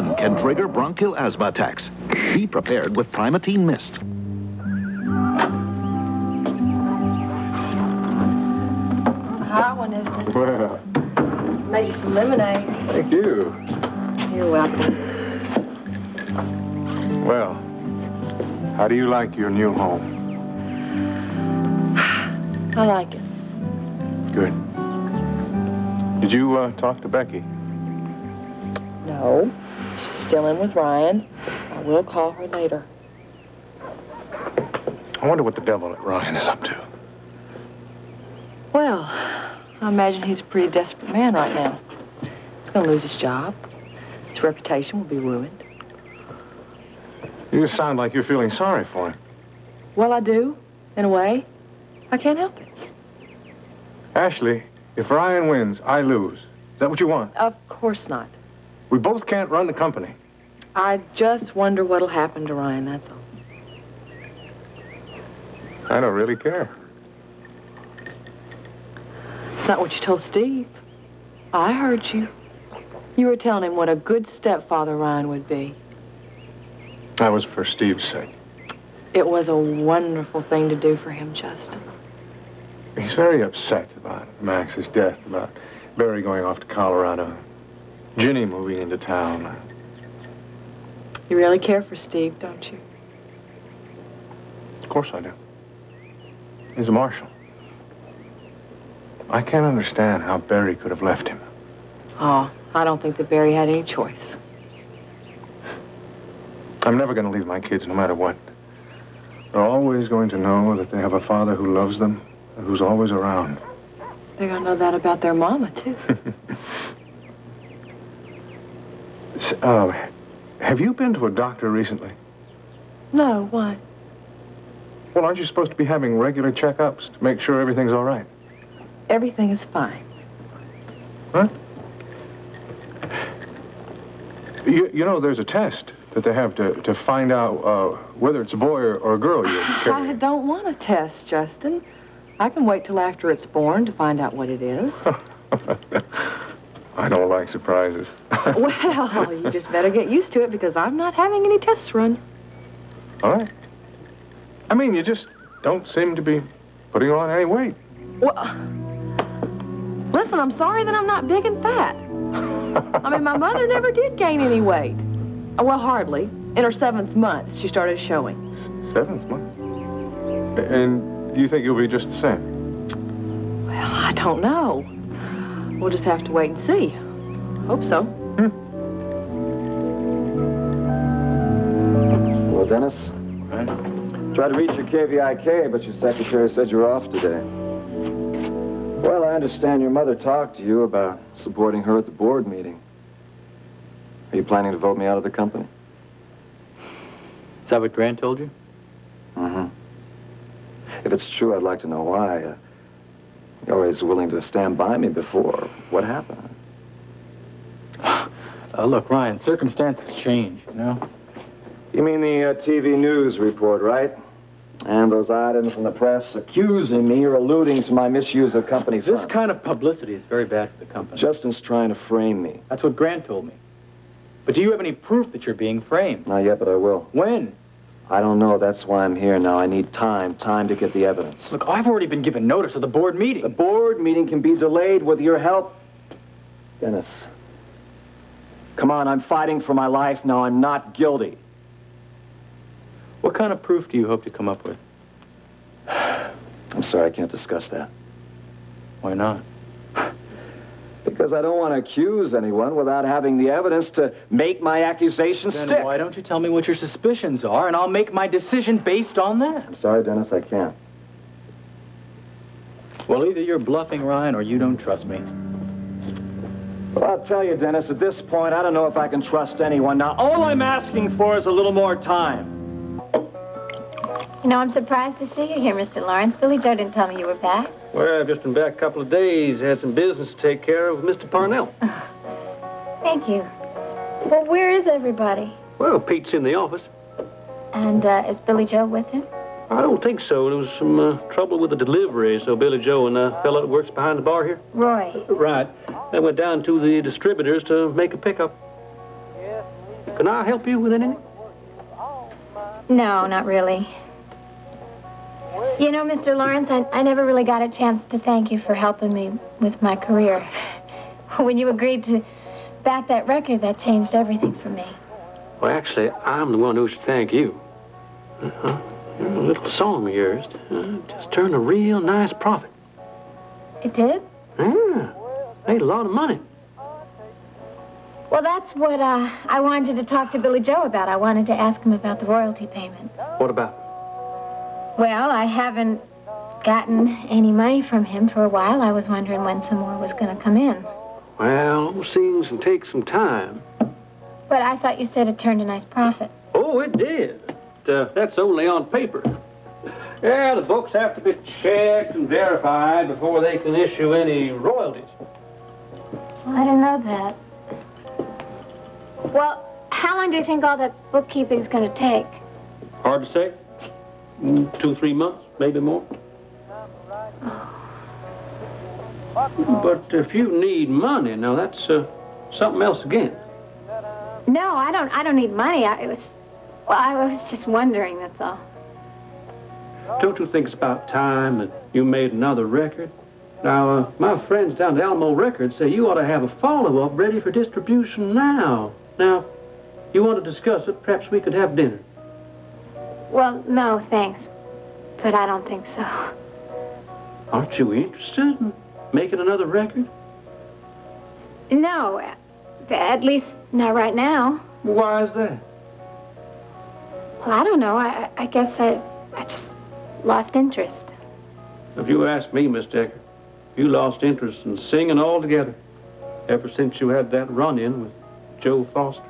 one can trigger bronchial asthma attacks. Be prepared with Primatene Mist. It's a hot one, isn't it? Well, Made you some lemonade. thank you. You're welcome. Well, how do you like your new home? I like it. Good. Did you talk to Becky? No. She's still in with Ryan. I will call her later. I wonder what the devil that Ryan is up to. Well, I imagine he's a pretty desperate man right now. He's going to lose his job. His reputation will be ruined. You sound like you're feeling sorry for him. Well, I do, in a way. I can't help it. Ashley, if Ryan wins, I lose. Is that what you want? Of course not. We both can't run the company. I just wonder what'll happen to Ryan, that's all. I don't really care. It's not what you told Steve. I heard you. You were telling him what a good stepfather Ryan would be. That was for Steve's sake. It was a wonderful thing to do for him, Justin. He's very upset about Max's death, about Barry going off to Colorado, Ginny moving into town. You really care for Steve, don't you? Of course I do. He's a marshal. I can't understand how Barry could have left him. Oh, I don't think that Barry had any choice. I'm never going to leave my kids no matter what. They're always going to know that they have a father who loves them and who's always around. They're going to know that about their mama, too. Have you been to a doctor recently? No, why? Well, aren't you supposed to be having regular checkups to make sure everything's all right? Everything is fine. Huh? You know, there's a test that they have to find out whether it's a boy or a girl you're carrying. I don't want a test, Justin. I can wait till after it's born to find out what it is. I don't like surprises. Well, you just better get used to it because I'm not having any tests run. All right. I mean, you just don't seem to be putting on any weight. Well, listen, I'm sorry that I'm not big and fat. I mean, my mother never did gain any weight. Well, hardly. In her 7th month, she started showing. 7th month? And you think you'll be just the same? Well, I don't know. We'll just have to wait and see. Hope so. Well, Dennis? Right. Tried to reach your KVIK, but your secretary said you're off today. Well, I understand your mother talked to you about supporting her at the board meeting. Are you planning to vote me out of the company? Is that what Grant told you? Mm-hmm. If it's true, I'd like to know why. You're always willing to stand by me before. What happened? Look, Ryan, circumstances change, you know? You mean the TV news report, right? And those items in the press accusing me or alluding to my misuse of company funds. This kind of publicity is very bad for the company. Justin's trying to frame me. That's what Grant told me. But do you have any proof that you're being framed? Not yet, but I will. When? I don't know. That's why I'm here now. I need time to get the evidence. Look, I've already been given notice of the board meeting. The board meeting can be delayed with your help. Dennis, come on, I'm fighting for my life now. I'm not guilty. What kind of proof do you hope to come up with? I'm sorry, I can't discuss that. Why not? Because I don't want to accuse anyone without having the evidence to make my accusation Then stick. why don't you tell me what your suspicions are, and I'll make my decision based on that? I'm sorry, Dennis, I can't. Well, either you're bluffing, Ryan, or you don't trust me. Well, I'll tell you, Dennis, at this point, I don't know if I can trust anyone. Now, all I'm asking for is a little more time. You know, I'm surprised to see you here, Mr. Lawrence. Billy Joe didn't tell me you were back. Well, I've just been back a couple of days. Had some business to take care of with Mr. Parnell. Thank you. Well, where is everybody? Well, Pete's in the office. And is Billy Joe with him? I don't think so. There was some trouble with the delivery, so Billy Joe and the fellow that works behind the bar here. Roy. Right. They went down to the distributors to make a pickup. Can I help you with anything? No, not really. You know, Mr. Lawrence, I never really got a chance to thank you for helping me with my career. When you agreed to back that record, that changed everything for me. Well, actually, I'm the one who should thank you. Your little song of yours just turned a real nice profit. It did? Yeah, made a lot of money. Well, that's what I wanted to talk to Billy Joe about. I wanted to ask him about the royalty payments. What about? Well, I haven't gotten any money from him for a while. I was wondering when some more was going to come in. Well, those things can take some time. But I thought you said it turned a nice profit. Oh, it did. That's only on paper. Yeah, the books have to be checked and verified before they can issue any royalties. Well, I didn't know that. Well, how long do you think all that bookkeeping's going to take? Hard to say. 2, 3 months, maybe more. But if you need money, now that's something else again. No, I don't need money. I was just wondering, that's all. Don't you think it's about time that you made another record? Now, my friends down at Alamo Records say you ought to have a follow-up ready for distribution now. Now, you want to discuss it? Perhaps we could have dinner. Well, no, thanks. But I don't think so. Aren't you interested in making another record? No, at least not right now. Why is that? Well, I don't know. I guess I just lost interest. If you ask me, Miss Decker, you lost interest in singing altogether ever since you had that run-in with Joe Foster.